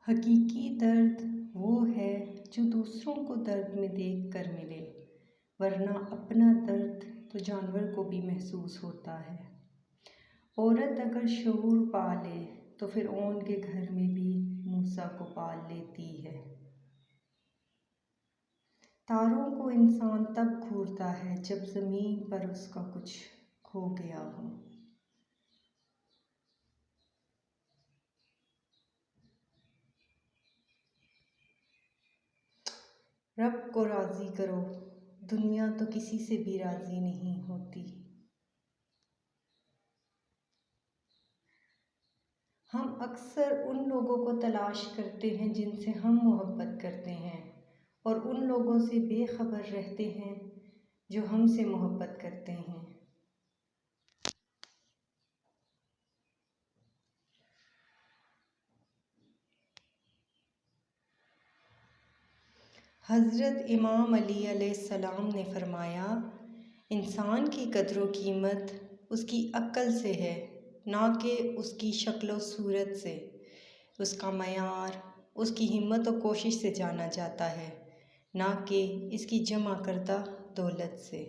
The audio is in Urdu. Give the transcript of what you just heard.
حقیقی درد وہ ہے جو دوسروں کو درد میں دیکھ کر ملے، ورنہ اپنا درد تو جانور کو بھی محسوس ہوتا ہے۔ عورت اگر شعور پا لے تو فرعون کے گھر میں بھی موسیٰ کو پال لیتی ہے۔ تاروں کو انسان تب گھورتا ہے جب زمین پر اس کا کچھ کھو گیا ہو۔ رب کو راضی کرو، دنیا تو کسی سے بھی راضی نہیں ہوتی۔ ہم اکثر ان لوگوں کو تلاش کرتے ہیں جن سے ہم محبت کرتے ہیں، اور ان لوگوں سے بے خبر رہتے ہیں جو ہم سے محبت کرتے ہیں۔ حضرت امام علی علیہ السلام نے فرمایا، انسان کی قدر و قیمت اس کی عقل سے ہے، نہ کہ اس کی شکل و صورت سے۔ اس کا معیار اس کی ہمت و کوشش سے جانا جاتا ہے، نہ کہ اس کی جمع کردہ دولت سے۔